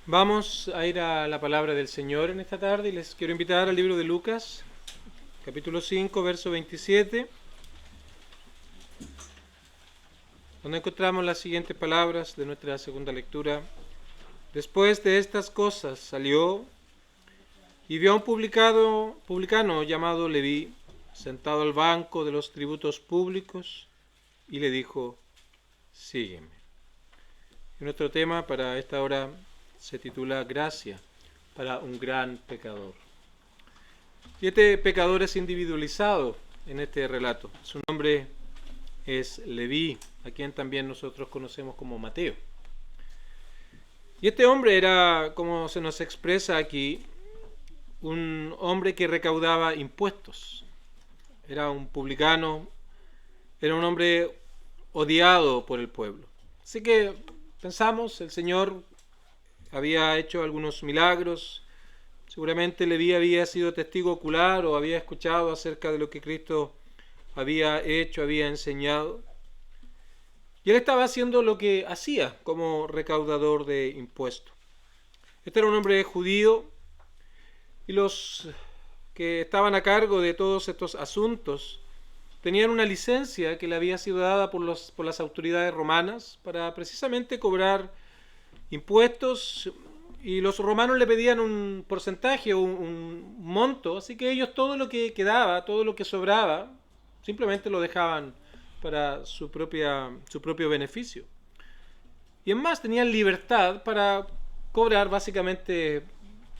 Vamos a ir a la palabra del Señor en esta tarde y les quiero invitar al libro de Lucas, capítulo 5, verso 27, donde encontramos las siguientes palabras de nuestra segunda lectura. Después de estas cosas salió y vio a un publicano llamado Leví, sentado al banco de los tributos públicos, y le dijo: sígueme. Y nuestro tema para esta hora se titula Gracia para un gran pecador. Y este pecador es individualizado en este relato. Su nombre es Leví, a quien también nosotros conocemos como Mateo. Y este hombre era, como se nos expresa aquí, un hombre que recaudaba impuestos. Era un publicano, era un hombre odiado por el pueblo. Así que pensamos, el Señor había hecho algunos milagros. Seguramente Leví había sido testigo ocular o había escuchado acerca de lo que Cristo había hecho, había enseñado. Y él estaba haciendo lo que hacía como recaudador de impuestos. Este era un hombre judío y los que estaban a cargo de todos estos asuntos tenían una licencia que le había sido dada por las autoridades romanas para precisamente cobrar impuestos, y los romanos le pedían un porcentaje, un monto, así que ellos todo lo que quedaba, todo lo que sobraba, simplemente lo dejaban para su propio beneficio. Y en más tenían libertad para cobrar básicamente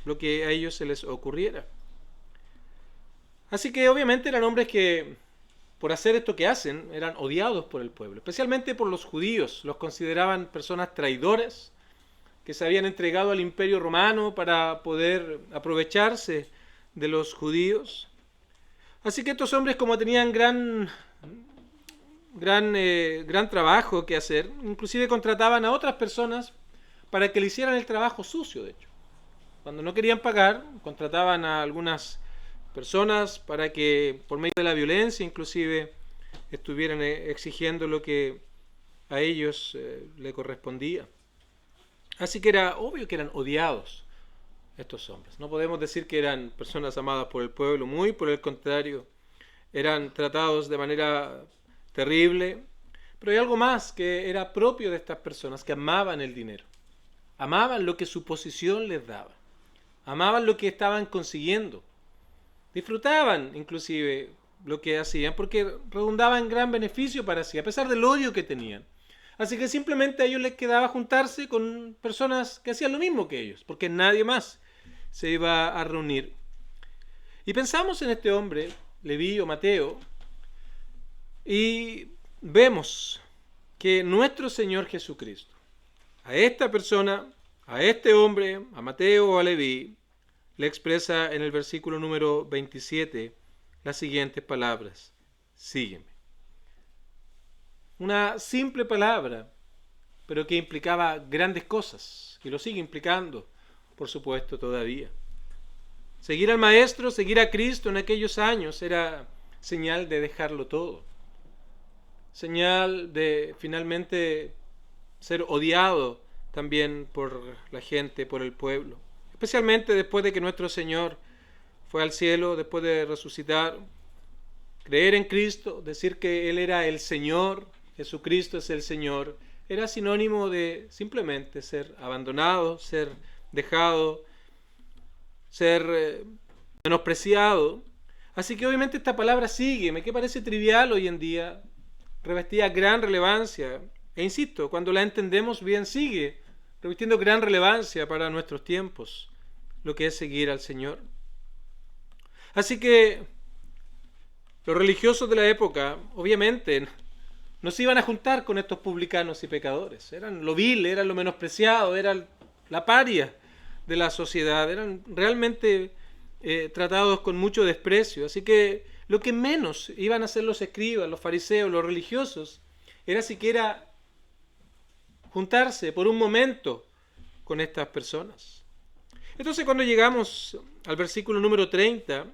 lo que a ellos se les ocurriera. Así que obviamente eran hombres que, por hacer esto que hacen, eran odiados por el pueblo, especialmente por los judíos. Los consideraban personas traidoras, que se habían entregado al imperio romano para poder aprovecharse de los judíos. Así que estos hombres, como tenían gran trabajo que hacer, inclusive contrataban a otras personas para que le hicieran el trabajo sucio, de hecho. Cuando no querían pagar, contrataban a algunas personas para que, por medio de la violencia, inclusive, estuvieran exigiendo lo que a ellos le correspondía. Así que era obvio que eran odiados estos hombres. No podemos decir que eran personas amadas por el pueblo, muy por el contrario, eran tratados de manera terrible. Pero hay algo más que era propio de estas personas, que amaban el dinero, amaban lo que su posición les daba, amaban lo que estaban consiguiendo, disfrutaban inclusive lo que hacían porque redundaba en gran beneficio para sí, a pesar del odio que tenían. Así que simplemente a ellos les quedaba juntarse con personas que hacían lo mismo que ellos, porque nadie más se iba a reunir. Y pensamos en este hombre, Leví o Mateo, y vemos que nuestro Señor Jesucristo, a esta persona, a este hombre, a Mateo o a Leví, le expresa en el versículo número 27 las siguientes palabras: sígueme. Una simple palabra, pero que implicaba grandes cosas, y lo sigue implicando, por supuesto, todavía. Seguir al Maestro, seguir a Cristo en aquellos años era señal de dejarlo todo, señal de finalmente ser odiado también por la gente, por el pueblo, especialmente después de que nuestro Señor fue al cielo, después de resucitar. Creer en Cristo, decir que Él era el Señor, Jesucristo es el Señor, era sinónimo de simplemente ser abandonado, ser dejado, ser menospreciado. Así que obviamente esta palabra sígueme, que parece trivial hoy en día, revestía gran relevancia. E insisto, cuando la entendemos bien, sigue revestiendo gran relevancia para nuestros tiempos, lo que es seguir al Señor. Así que los religiosos de la época, obviamente, no se iban a juntar con estos publicanos y pecadores. Eran lo vil, eran lo menospreciado, eran la paria de la sociedad. Eran realmente tratados con mucho desprecio. Así que lo que menos iban a hacer los escribas, los fariseos, los religiosos, era siquiera juntarse por un momento con estas personas. Entonces, cuando llegamos al versículo número 30,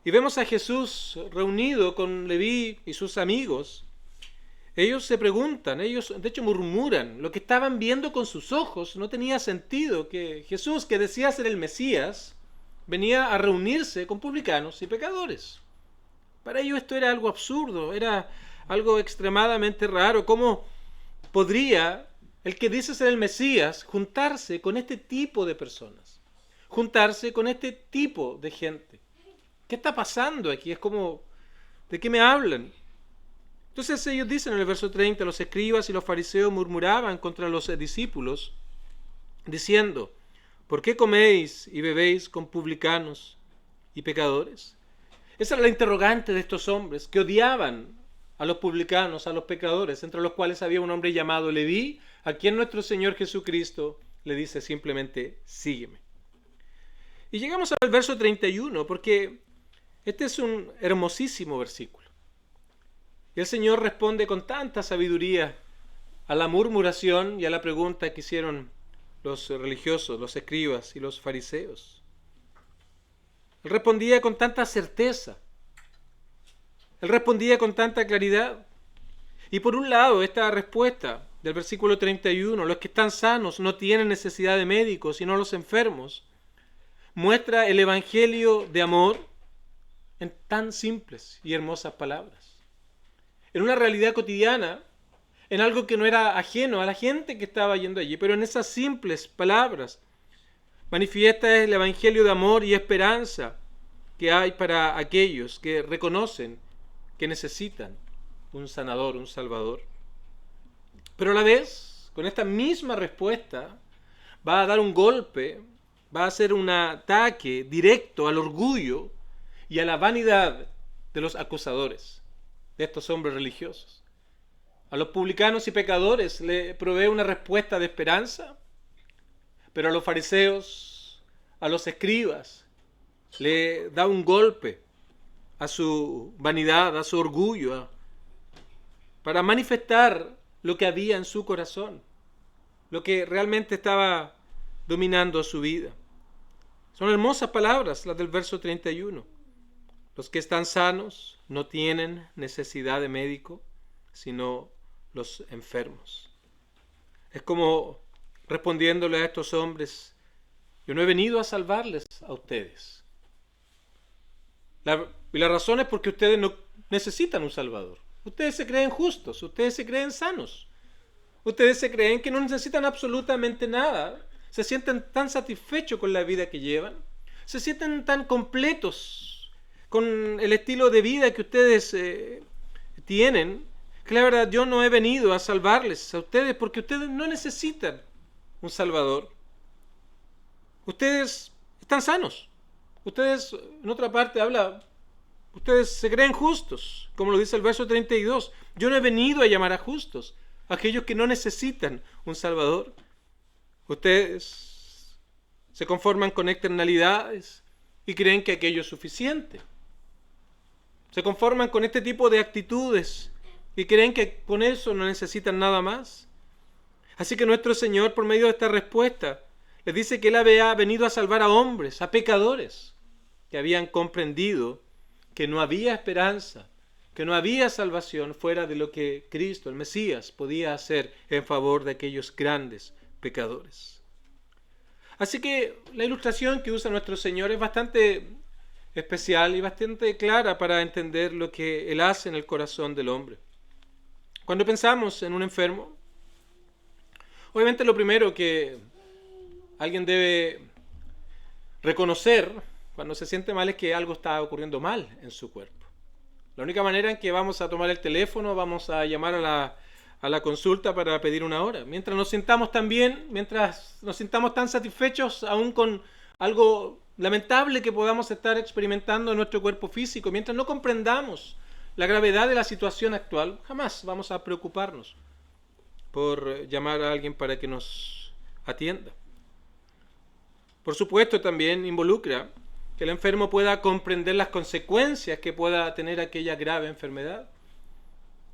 y vemos a Jesús reunido con Leví y sus amigos, Ellos se preguntan, ellos de hecho murmuran, lo que estaban viendo con sus ojos no tenía sentido, que Jesús, que decía ser el Mesías, venía a reunirse con publicanos y pecadores. Para ellos esto era algo absurdo, era algo extremadamente raro. ¿Cómo podría el que dice ser el Mesías juntarse con este tipo de personas? Juntarse con este tipo de gente. ¿Qué está pasando aquí? Es como, ¿de qué me hablan? Entonces ellos dicen en el verso 30, los escribas y los fariseos murmuraban contra los discípulos, diciendo, ¿por qué coméis y bebéis con publicanos y pecadores? Esa era la interrogante de estos hombres, que odiaban a los publicanos, a los pecadores, entre los cuales había un hombre llamado Leví, a quien nuestro Señor Jesucristo le dice simplemente, sígueme. Y llegamos al verso 31, porque este es un hermosísimo versículo. Y el Señor responde con tanta sabiduría a la murmuración y a la pregunta que hicieron los religiosos, los escribas y los fariseos. Él respondía con tanta certeza. Él respondía con tanta claridad. Y por un lado, esta respuesta del versículo 31, los que están sanos no tienen necesidad de médicos, sino los enfermos, muestra el evangelio de amor en tan simples y hermosas palabras. En una realidad cotidiana, en algo que no era ajeno a la gente que estaba yendo allí, pero en esas simples palabras manifiesta el evangelio de amor y esperanza que hay para aquellos que reconocen que necesitan un sanador, un salvador. Pero a la vez, con esta misma respuesta, va a dar un golpe, va a hacer un ataque directo al orgullo y a la vanidad de los acusadores, de estos hombres religiosos. A los publicanos y pecadores le provee una respuesta de esperanza, pero a los fariseos, a los escribas, le da un golpe a su vanidad, a su orgullo, para manifestar lo que había en su corazón, lo que realmente estaba dominando su vida. Son hermosas palabras las del verso 31. Los que están sanos no tienen necesidad de médico, sino los enfermos. Es como respondiéndole a estos hombres, yo no he venido a salvarles a ustedes. Y la razón es porque ustedes no necesitan un salvador. Ustedes se creen justos, ustedes se creen sanos. Ustedes se creen que no necesitan absolutamente nada. Se sienten tan satisfechos con la vida que llevan. Se sienten tan completos con el estilo de vida que ustedes tienen, que la verdad yo no he venido a salvarles a ustedes porque ustedes no necesitan un salvador. Ustedes están sanos. Ustedes, en otra parte habla, ustedes se creen justos, como lo dice el verso 32. Yo no he venido a llamar a justos, a aquellos que no necesitan un salvador. Ustedes se conforman con externalidades y creen que aquello es suficiente. Se conforman con este tipo de actitudes y creen que con eso no necesitan nada más. Así que nuestro Señor, por medio de esta respuesta, les dice que Él había venido a salvar a hombres, a pecadores, que habían comprendido que no había esperanza, que no había salvación fuera de lo que Cristo, el Mesías, podía hacer en favor de aquellos grandes pecadores. Así que la ilustración que usa nuestro Señor es bastante especial y bastante clara para entender lo que Él hace en el corazón del hombre. Cuando pensamos en un enfermo, obviamente lo primero que alguien debe reconocer cuando se siente mal es que algo está ocurriendo mal en su cuerpo. La única manera en que vamos a tomar el teléfono, vamos a llamar a la consulta para pedir una hora. Mientras nos sintamos tan bien, mientras nos sintamos tan satisfechos aún con algo lamentable que podamos estar experimentando en nuestro cuerpo físico, mientras no comprendamos la gravedad de la situación actual, jamás vamos a preocuparnos por llamar a alguien para que nos atienda. Por supuesto, también involucra que el enfermo pueda comprender las consecuencias que pueda tener aquella grave enfermedad.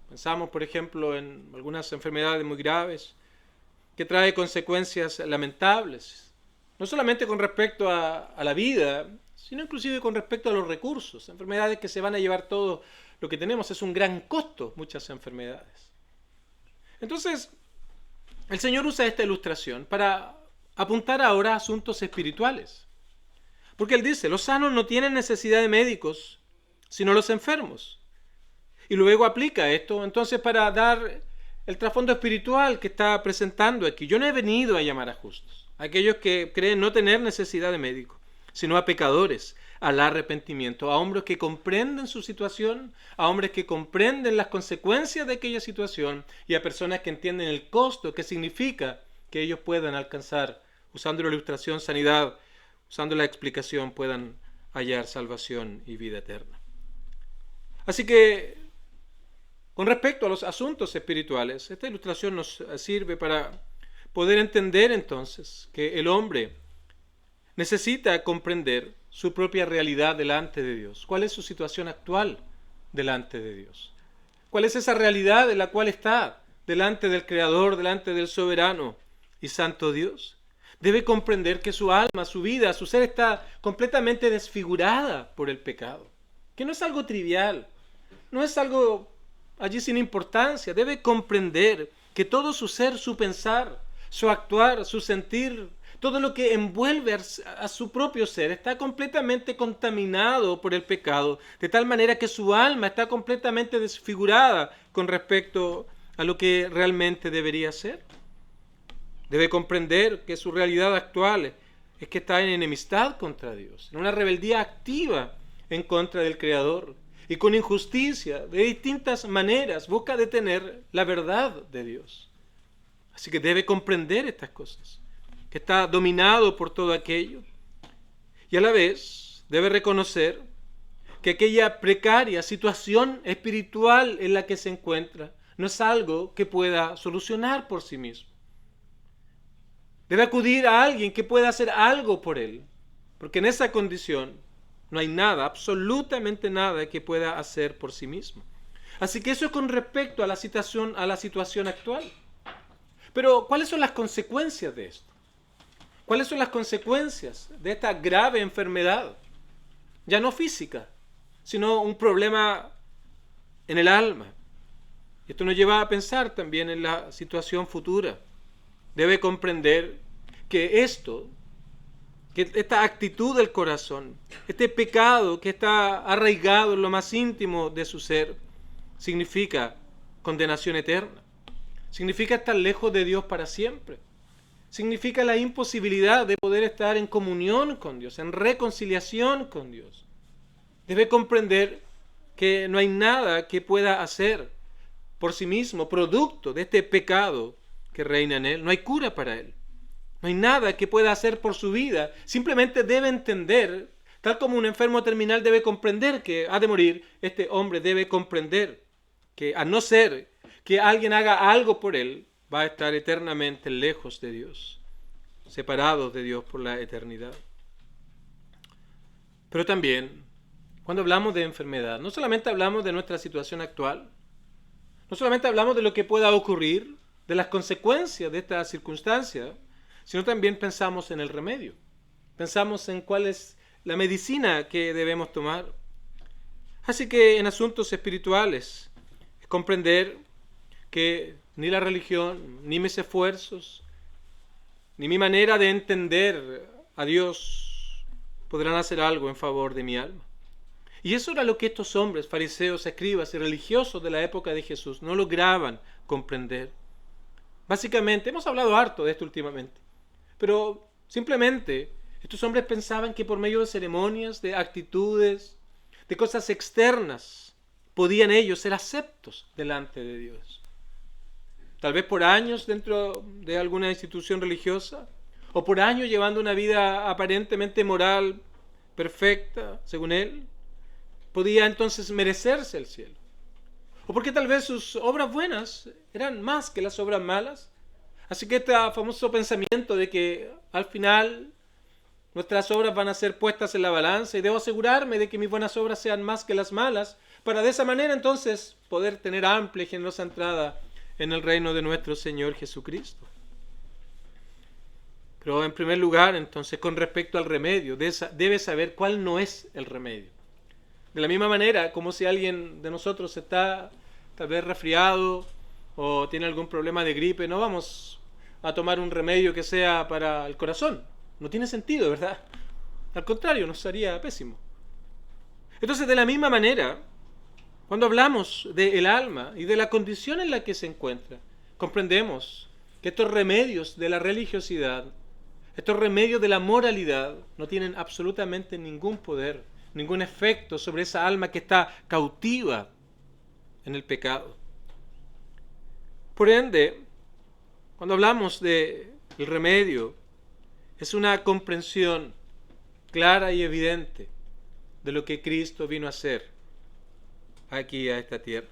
Pensamos, por ejemplo, en algunas enfermedades muy graves que trae consecuencias lamentables, no solamente con respecto a la vida, sino inclusive con respecto a los recursos. Enfermedades que se van a llevar todo lo que tenemos. Es un gran costo muchas enfermedades. Entonces, el Señor usa esta ilustración para apuntar ahora a asuntos espirituales. Porque Él dice, los sanos no tienen necesidad de médicos, sino los enfermos. Y luego aplica esto, entonces, para dar el trasfondo espiritual que está presentando aquí. Yo no he venido a llamar a justos, a aquellos que creen no tener necesidad de médico, sino a pecadores, al arrepentimiento, a hombres que comprenden su situación, a hombres que comprenden las consecuencias de aquella situación y a personas que entienden el costo que significa que ellos puedan alcanzar, usando la ilustración, sanidad, usando la explicación, puedan hallar salvación y vida eterna. Así que, con respecto a los asuntos espirituales, esta ilustración nos sirve para poder entender entonces que el hombre necesita comprender su propia realidad delante de Dios. ¿Cuál es su situación actual delante de Dios? ¿Cuál es esa realidad en la cual está delante del Creador, delante del soberano y santo Dios? Debe comprender que su alma, su vida, su ser está completamente desfigurada por el pecado. Que no es algo trivial, no es algo allí sin importancia. Debe comprender que todo su ser, su pensar, su actuar, su sentir, todo lo que envuelve a su propio ser está completamente contaminado por el pecado, de tal manera que su alma está completamente desfigurada con respecto a lo que realmente debería ser. Debe comprender que su realidad actual es que está en enemistad contra Dios, en una rebeldía activa en contra del Creador, y con injusticia, de distintas maneras, busca detener la verdad de Dios. Así que debe comprender estas cosas, que está dominado por todo aquello, y a la vez debe reconocer que aquella precaria situación espiritual en la que se encuentra no es algo que pueda solucionar por sí mismo. Debe acudir a alguien que pueda hacer algo por él, porque en esa condición no hay nada, absolutamente nada que pueda hacer por sí mismo. Así que eso es con respecto a la situación actual. Pero, ¿cuáles son las consecuencias de esto? ¿Cuáles son las consecuencias de esta grave enfermedad? Ya no física, sino un problema en el alma. Y esto nos lleva a pensar también en la situación futura. Debe comprender que que esta actitud del corazón, este pecado que está arraigado en lo más íntimo de su ser, significa condenación eterna. Significa estar lejos de Dios para siempre. Significa la imposibilidad de poder estar en comunión con Dios, en reconciliación con Dios. Debe comprender que no hay nada que pueda hacer por sí mismo, producto de este pecado que reina en él. No hay cura para él. No hay nada que pueda hacer por su vida. Simplemente debe entender, tal como un enfermo terminal debe comprender que ha de morir, este hombre debe comprender que a no ser que alguien haga algo por él, va a estar eternamente lejos de Dios, separado de Dios por la eternidad. Pero también, cuando hablamos de enfermedad, no solamente hablamos de nuestra situación actual, no solamente hablamos de lo que pueda ocurrir, de las consecuencias de esta circunstancia, sino también pensamos en el remedio. Pensamos en cuál es la medicina que debemos tomar. Así que en asuntos espirituales, es comprender que ni la religión, ni mis esfuerzos, ni mi manera de entender a Dios podrán hacer algo en favor de mi alma. Y eso era lo que estos hombres, fariseos, escribas y religiosos de la época de Jesús no lograban comprender. Básicamente, hemos hablado harto de esto últimamente, pero simplemente estos hombres pensaban que por medio de ceremonias, de actitudes, de cosas externas, podían ellos ser aceptos delante de Dios. Tal vez por años dentro de alguna institución religiosa, o por años llevando una vida aparentemente moral, perfecta, según él, podía entonces merecerse el cielo. O porque tal vez sus obras buenas eran más que las obras malas. Así que este famoso pensamiento de que al final nuestras obras van a ser puestas en la balanza y debo asegurarme de que mis buenas obras sean más que las malas, para de esa manera entonces poder tener amplia y generosa entrada en el reino de nuestro Señor Jesucristo. Pero en primer lugar, entonces, con respecto al remedio, debe saber cuál no es el remedio. De la misma manera, como si alguien de nosotros está tal vez resfriado o tiene algún problema de gripe, no vamos a tomar un remedio que sea para el corazón. No tiene sentido, ¿verdad? Al contrario, nos haría pésimo. Entonces, de la misma manera, cuando hablamos del alma y de la condición en la que se encuentra, comprendemos que estos remedios de la religiosidad, estos remedios de la moralidad, no tienen absolutamente ningún poder, ningún efecto sobre esa alma que está cautiva en el pecado. Por ende, cuando hablamos del remedio, es una comprensión clara y evidente de lo que Cristo vino a hacer aquí a esta tierra.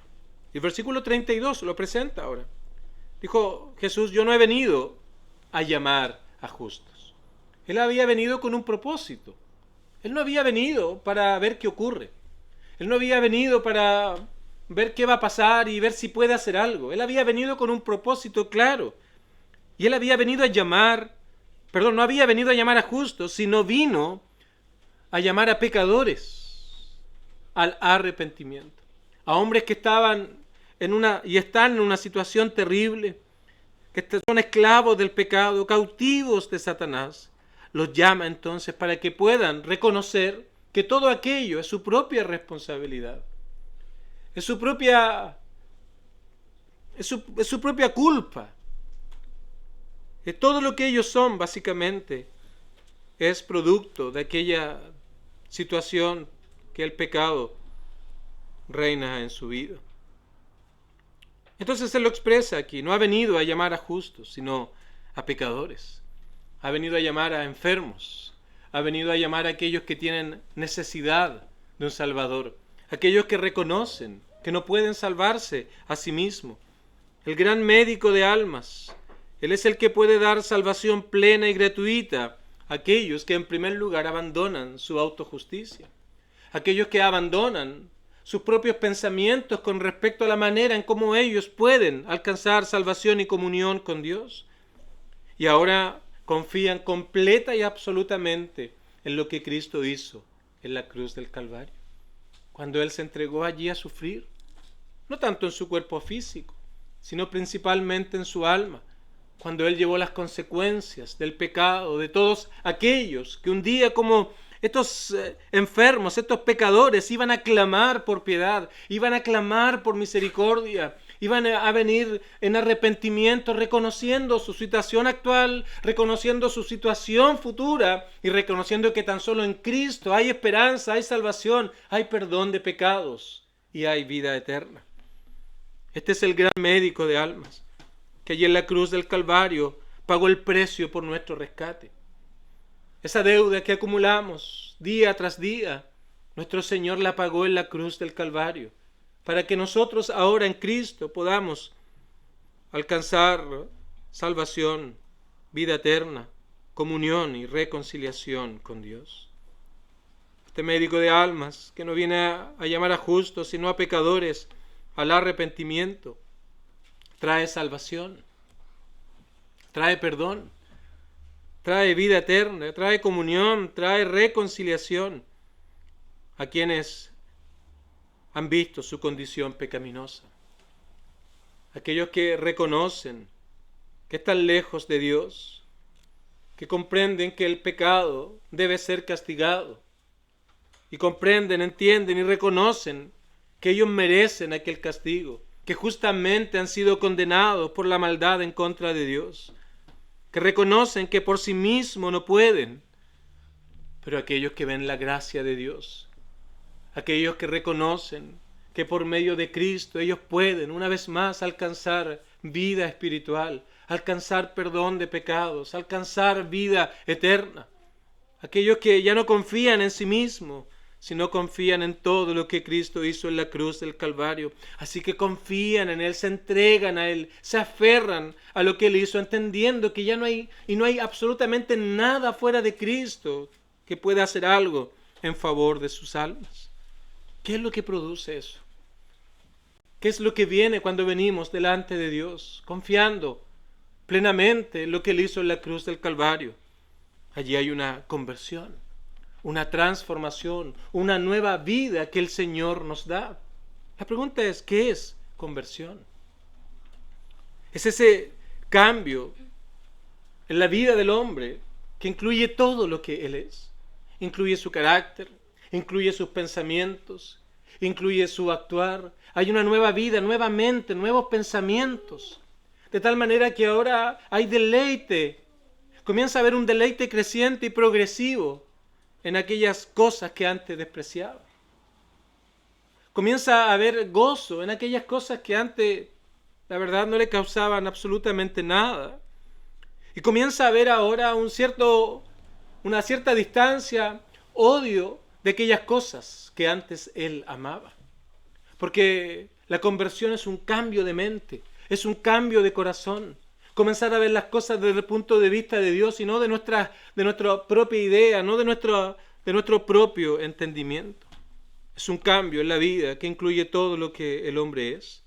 Y el versículo 32 lo presenta ahora. Dijo Jesús: yo no he venido a llamar a justos. Él había venido con un propósito. Él no había venido para ver qué ocurre. Él no había venido para ver qué va a pasar y ver si puede hacer algo. Él había venido con un propósito claro. Y él había venido a llamar, no había venido a llamar a justos, sino vino a llamar a pecadores al arrepentimiento. A hombres que estaban están en una situación terrible, que son esclavos del pecado, cautivos de Satanás. Los llama entonces para que puedan reconocer que todo aquello es su propia responsabilidad. Es su propia culpa. Que todo lo que ellos son, básicamente, es producto de aquella situación que el pecado reina en su vida. Entonces Él lo expresa aquí. No ha venido a llamar a justos, sino a pecadores. Ha venido a llamar a enfermos. Ha venido a llamar a aquellos que tienen necesidad de un Salvador. Aquellos que reconocen que no pueden salvarse a sí mismos. El gran médico de almas. Él es el que puede dar salvación plena y gratuita a aquellos que en primer lugar abandonan su autojusticia. Aquellos que abandonan sus propios pensamientos con respecto a la manera en cómo ellos pueden alcanzar salvación y comunión con Dios. Y ahora confían completa y absolutamente en lo que Cristo hizo en la cruz del Calvario, cuando Él se entregó allí a sufrir, no tanto en su cuerpo físico, sino principalmente en su alma, cuando Él llevó las consecuencias del pecado de todos aquellos que un día, como estos enfermos, estos pecadores, iban a clamar por piedad, iban a clamar por misericordia, iban a venir en arrepentimiento, reconociendo su situación actual, reconociendo su situación futura y reconociendo que tan solo en Cristo hay esperanza, hay salvación, hay perdón de pecados y hay vida eterna. Este es el gran médico de almas, que allí en la cruz del Calvario pagó el precio por nuestro rescate. Esa deuda que acumulamos día tras día, nuestro Señor la pagó en la cruz del Calvario, para que nosotros ahora en Cristo podamos alcanzar salvación, vida eterna, comunión y reconciliación con Dios. Este médico de almas, que no viene a llamar a justos, sino a pecadores al arrepentimiento, trae salvación, trae perdón, trae vida eterna, trae comunión, trae reconciliación a quienes han visto su condición pecaminosa. Aquellos que reconocen que están lejos de Dios, que comprenden que el pecado debe ser castigado, y comprenden, entienden y reconocen que ellos merecen aquel castigo, que justamente han sido condenados por la maldad en contra de Dios, que reconocen que por sí mismos no pueden, pero aquellos que ven la gracia de Dios, aquellos que reconocen que por medio de Cristo ellos pueden una vez más alcanzar vida espiritual, alcanzar perdón de pecados, alcanzar vida eterna, aquellos que ya no confían en sí mismos, sino confían en todo lo que Cristo hizo en la cruz del Calvario. Así que confían en Él, se entregan a Él, se aferran a lo que Él hizo, entendiendo que ya no hay absolutamente nada fuera de Cristo que pueda hacer algo en favor de sus almas. ¿Qué es lo que produce eso? ¿Qué es lo que viene cuando venimos delante de Dios, confiando plenamente en lo que Él hizo en la cruz del Calvario? Allí hay una conversión, una transformación, una nueva vida que el Señor nos da. La pregunta es, ¿qué es conversión? Es ese cambio en la vida del hombre que incluye todo lo que él es. Incluye su carácter, incluye sus pensamientos, incluye su actuar. Hay una nueva vida, nueva mente, nuevos pensamientos. De tal manera que ahora hay deleite. Comienza a haber un deleite creciente y progresivo en aquellas cosas que antes despreciaba. Comienza a haber gozo en aquellas cosas que antes, la verdad, no le causaban absolutamente nada. Y comienza a haber ahora una cierta distancia, odio de aquellas cosas que antes él amaba. Porque la conversión es un cambio de mente, es un cambio de corazón. Comenzar a ver las cosas desde el punto de vista de Dios y no de nuestra propia idea, no de nuestro propio entendimiento. Es un cambio en la vida que incluye todo lo que el hombre es.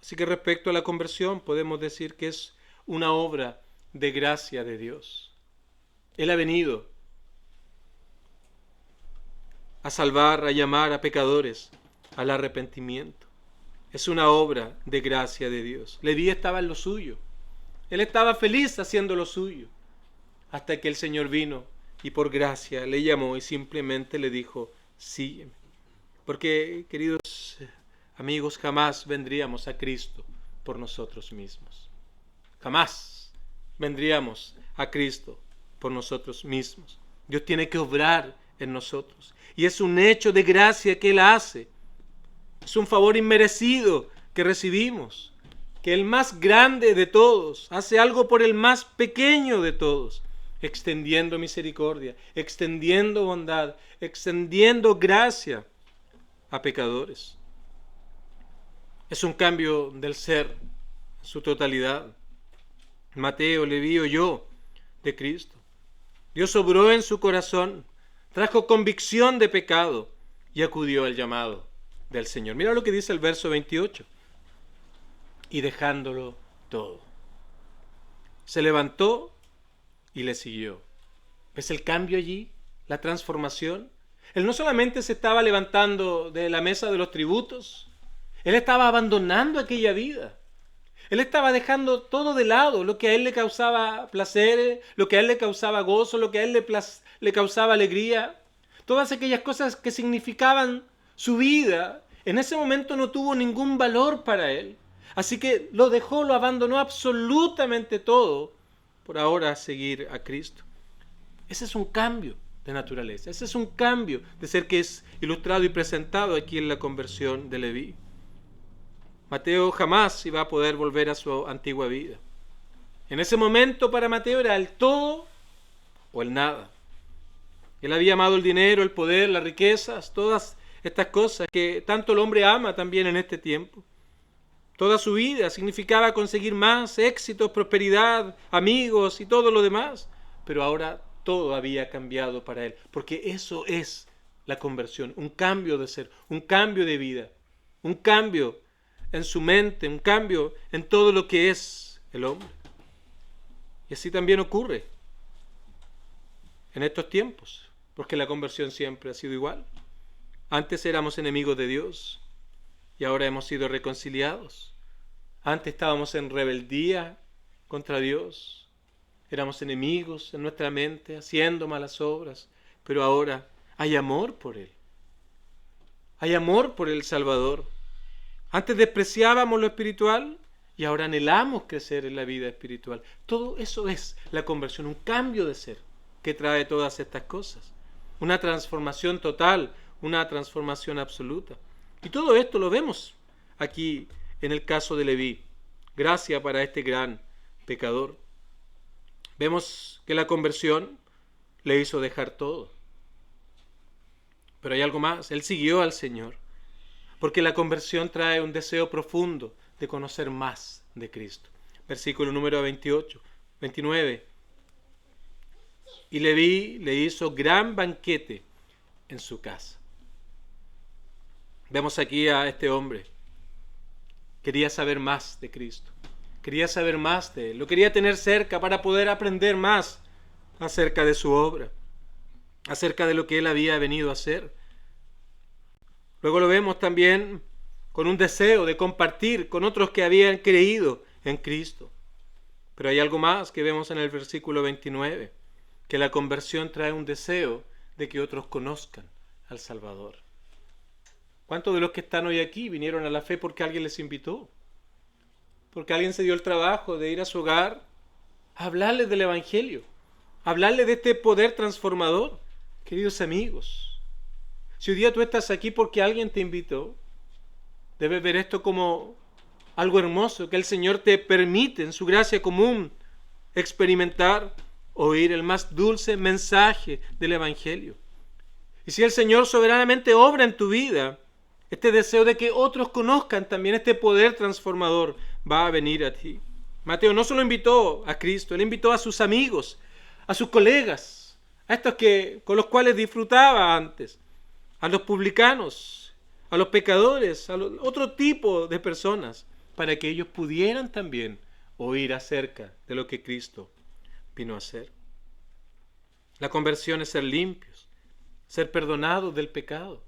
Así que respecto a la conversión podemos decir que es una obra de gracia de Dios. Él ha venido a salvar, a llamar a pecadores al arrepentimiento. Es una obra de gracia de Dios. Leví estaba en lo suyo. Él estaba feliz haciendo lo suyo, hasta que el Señor vino y por gracia le llamó y simplemente le dijo, sígueme. Porque, queridos amigos, jamás vendríamos a Cristo por nosotros mismos. Jamás vendríamos a Cristo por nosotros mismos. Dios tiene que obrar en nosotros. Y es un hecho de gracia que Él hace. Es un favor inmerecido que recibimos. Que el más grande de todos hace algo por el más pequeño de todos, extendiendo misericordia, extendiendo bondad, extendiendo gracia a pecadores. Es un cambio del ser en su totalidad. Mateo, Leví oyó de Cristo. Dios obró en su corazón, trajo convicción de pecado y acudió al llamado del Señor. Mira lo que dice el verso 28. Y dejándolo todo, se levantó y le siguió. ¿Ves el cambio allí? La transformación. Él no solamente se estaba levantando de la mesa de los tributos, él estaba abandonando aquella vida. Él estaba dejando todo de lado, lo que a él le causaba placer, lo que a él le causaba gozo, lo que a él le causaba alegría. Todas aquellas cosas que significaban su vida, en ese momento no tuvo ningún valor para él. Así que lo dejó, lo abandonó absolutamente todo por ahora seguir a Cristo. Ese es un cambio de naturaleza. Ese es un cambio de ser que es ilustrado y presentado aquí en la conversión de Leví. Mateo jamás iba a poder volver a su antigua vida. En ese momento para Mateo era el todo o el nada. Él había amado el dinero, el poder, las riquezas, todas estas cosas que tanto el hombre ama también en este tiempo. Toda su vida significaba conseguir más éxitos, prosperidad, amigos y todo lo demás. Pero ahora todo había cambiado para él, porque eso es la conversión, un cambio de ser, un cambio de vida, un cambio en su mente, un cambio en todo lo que es el hombre. Y así también ocurre en estos tiempos, porque la conversión siempre ha sido igual. Antes éramos enemigos de Dios y ahora hemos sido reconciliados. Antes estábamos en rebeldía contra Dios, éramos enemigos en nuestra mente, haciendo malas obras, pero ahora hay amor por Él. Hay amor por el Salvador. Antes despreciábamos lo espiritual y ahora anhelamos crecer en la vida espiritual. Todo eso es la conversión, un cambio de ser que trae todas estas cosas. Una transformación total, una transformación absoluta. Y todo esto lo vemos aquí en el caso de Leví. Gracia para este gran pecador. Vemos que la conversión le hizo dejar todo. Pero hay algo más. Él siguió al Señor. Porque la conversión trae un deseo profundo de conocer más de Cristo. Versículo número 29. Y Leví le hizo gran banquete en su casa. Vemos aquí a este hombre. Quería saber más de Cristo. Quería saber más de Él. Lo quería tener cerca para poder aprender más acerca de su obra. Acerca de lo que Él había venido a hacer. Luego lo vemos también con un deseo de compartir con otros que habían creído en Cristo. Pero hay algo más que vemos en el versículo 29, que la conversión trae un deseo de que otros conozcan al Salvador. ¿Cuántos de los que están hoy aquí vinieron a la fe porque alguien les invitó? Porque alguien se dio el trabajo de ir a su hogar a hablarles del Evangelio, a hablarles de este poder transformador. Queridos amigos, si hoy día tú estás aquí porque alguien te invitó, debes ver esto como algo hermoso, que el Señor te permite en su gracia común experimentar, oír el más dulce mensaje del Evangelio. Y si el Señor soberanamente obra en tu vida, este deseo de que otros conozcan también este poder transformador va a venir a ti. Mateo no solo invitó a Cristo, él invitó a sus amigos, a sus colegas, a estos con los cuales disfrutaba antes, a los publicanos, a los pecadores, a otro tipo de personas, para que ellos pudieran también oír acerca de lo que Cristo vino a hacer. La conversión es ser limpios, ser perdonados del pecado.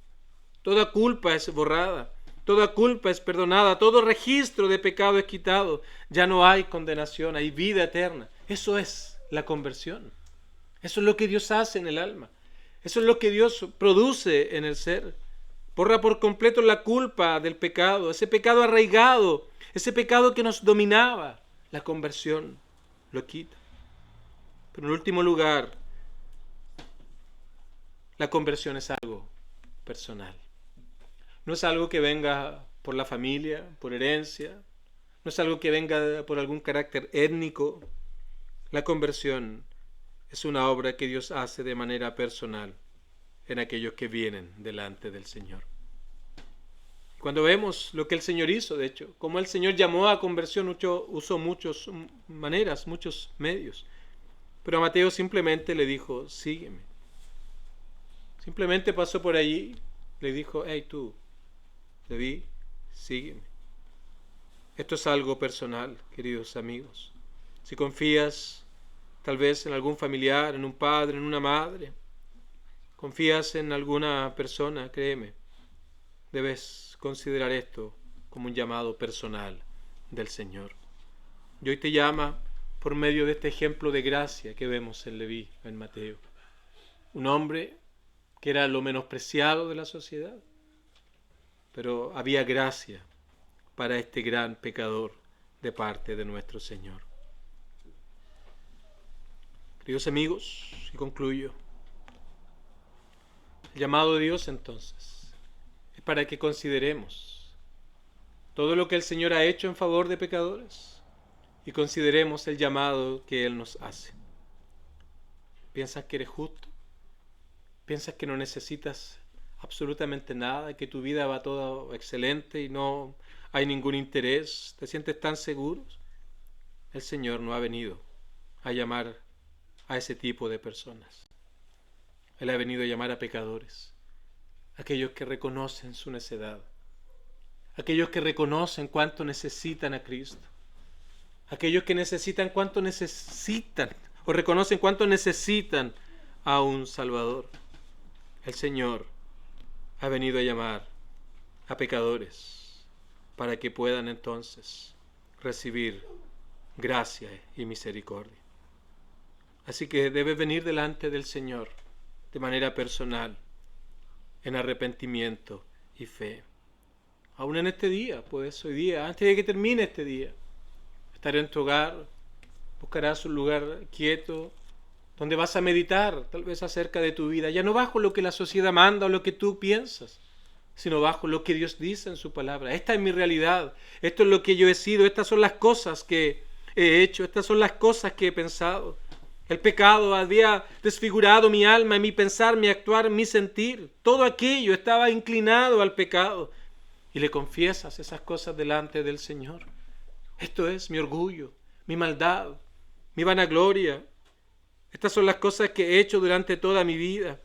Toda culpa es borrada, toda culpa es perdonada, todo registro de pecado es quitado. Ya no hay condenación, hay vida eterna. Eso es la conversión. Eso es lo que Dios hace en el alma. Eso es lo que Dios produce en el ser. Borra por completo la culpa del pecado, ese pecado arraigado, ese pecado que nos dominaba. La conversión lo quita. Pero en último lugar, la conversión es algo personal. No es algo que venga por la familia, por herencia. No es algo que venga por algún carácter étnico. La conversión es una obra que Dios hace de manera personal en aquellos que vienen delante del Señor. Cuando vemos lo que el Señor hizo, de hecho, como el Señor llamó a conversión, usó muchas maneras, muchos medios. Pero a Mateo simplemente le dijo, sígueme. Simplemente pasó por allí, le dijo, hey tú, Leví, sígueme. Esto es algo personal, queridos amigos. Si confías tal vez en algún familiar, en un padre, en una madre, confías en alguna persona, créeme, debes considerar esto como un llamado personal del Señor. Y hoy te llama por medio de este ejemplo de gracia que vemos en Leví, en Mateo. Un hombre que era lo menospreciado de la sociedad, pero había gracia para este gran pecador de parte de nuestro Señor. Queridos amigos, y concluyo. El llamado de Dios entonces es para que consideremos todo lo que el Señor ha hecho en favor de pecadores y consideremos el llamado que Él nos hace. ¿Piensas que eres justo? ¿Piensas que no necesitas absolutamente nada, que tu vida va todo excelente y no hay ningún interés? ¿Te sientes tan seguro? El Señor no ha venido a llamar a ese tipo de personas. Él ha venido a llamar a pecadores, aquellos que reconocen su necedad, aquellos que reconocen cuánto necesitan a Cristo, aquellos que necesitan cuánto necesitan o reconocen cuánto necesitan a un Salvador. El Señor ha venido a llamar a pecadores para que puedan entonces recibir gracia y misericordia. Así que debes venir delante del Señor de manera personal, en arrepentimiento y fe. Aún en este día, pues hoy día, antes de que termine este día, estaré en tu hogar, buscarás un lugar quieto, donde vas a meditar tal vez acerca de tu vida, ya no bajo lo que la sociedad manda o lo que tú piensas, sino bajo lo que Dios dice en su palabra. Esta es mi realidad, esto es lo que yo he sido, estas son las cosas que he hecho, estas son las cosas que he pensado. El pecado había desfigurado mi alma, mi pensar, mi actuar, mi sentir. Todo aquello estaba inclinado al pecado. Y le confiesas esas cosas delante del Señor. Esto es mi orgullo, mi maldad, mi vanagloria. Estas son las cosas que he hecho durante toda mi vida.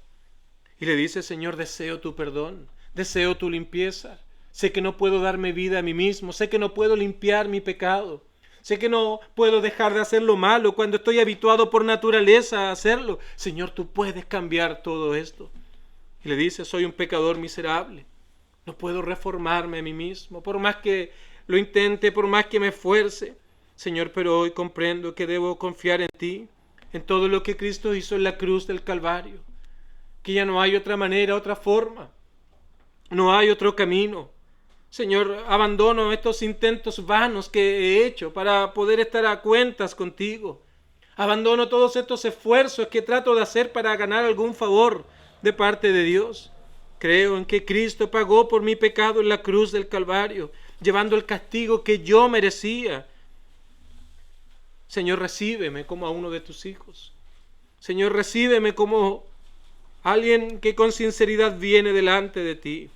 Y le dice, Señor, deseo tu perdón, deseo tu limpieza. Sé que no puedo darme vida a mí mismo, sé que no puedo limpiar mi pecado. Sé que no puedo dejar de hacer lo malo cuando estoy habituado por naturaleza a hacerlo. Señor, tú puedes cambiar todo esto. Y le dice, soy un pecador miserable. No puedo reformarme a mí mismo, por más que lo intente, por más que me esfuerce. Señor, pero hoy comprendo que debo confiar en ti, en todo lo que Cristo hizo en la cruz del Calvario, que ya no hay otra manera, otra forma, no hay otro camino. Señor, abandono estos intentos vanos que he hecho para poder estar a cuentas contigo. Abandono todos estos esfuerzos que trato de hacer para ganar algún favor de parte de Dios. Creo en que Cristo pagó por mi pecado en la cruz del Calvario, llevando el castigo que yo merecía. Señor, recíbeme como a uno de tus hijos. Señor, recíbeme como alguien que con sinceridad viene delante de ti,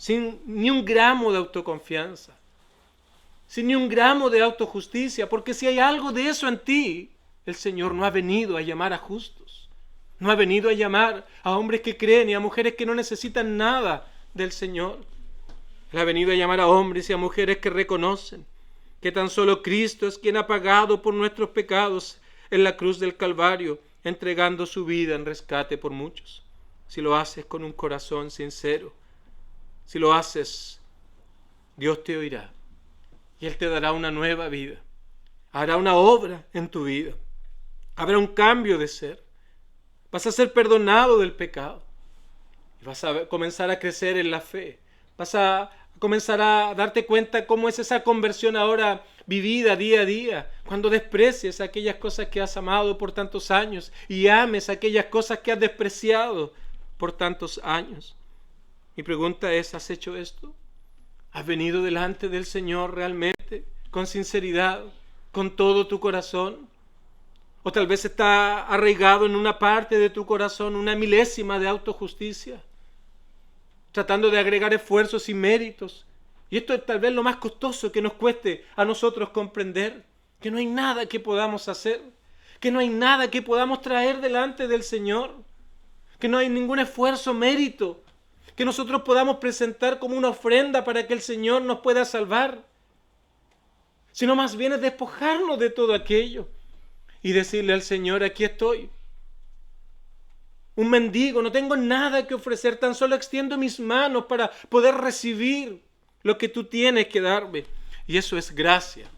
sin ni un gramo de autoconfianza, sin ni un gramo de autojusticia, porque si hay algo de eso en ti, el Señor no ha venido a llamar a justos, no ha venido a llamar a hombres que creen y a mujeres que no necesitan nada del Señor. Él ha venido a llamar a hombres y a mujeres que reconocen que tan solo Cristo es quien ha pagado por nuestros pecados en la cruz del Calvario, entregando su vida en rescate por muchos. Si lo haces con un corazón sincero, si lo haces, Dios te oirá y Él te dará una nueva vida. Hará una obra en tu vida. Habrá un cambio de ser. Vas a ser perdonado del pecado. Y vas a comenzar a crecer en la fe. Vas a comenzar a darte cuenta cómo es esa conversión ahora vivida día a día. Cuando desprecies aquellas cosas que has amado por tantos años y ames aquellas cosas que has despreciado por tantos años. Mi pregunta es, ¿has hecho esto? ¿Has venido delante del Señor realmente, con sinceridad, con todo tu corazón? ¿O tal vez está arraigado en una parte de tu corazón una milésima de autojusticia, tratando de agregar esfuerzos y méritos? Y esto es tal vez lo más costoso que nos cueste a nosotros comprender, que no hay nada que podamos hacer, que no hay nada que podamos traer delante del Señor, que no hay ningún esfuerzo, mérito, que nosotros podamos presentar como una ofrenda para que el Señor nos pueda salvar, sino más bien es despojarnos de todo aquello y decirle al Señor, aquí estoy, un mendigo, no tengo nada que ofrecer, tan solo extiendo mis manos para poder recibir lo que tú tienes que darme. Y eso es gracia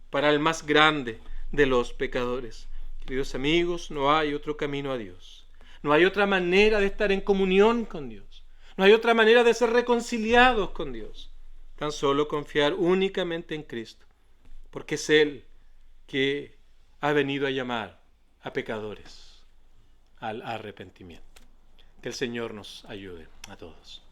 para el más grande de los pecadores. Queridos amigos, no hay otro camino a Dios. No hay otra manera de estar en comunión con Dios. No hay otra manera de ser reconciliados con Dios. Tan solo confiar únicamente en Cristo, porque es Él que ha venido a llamar a pecadores al arrepentimiento. Que el Señor nos ayude a todos.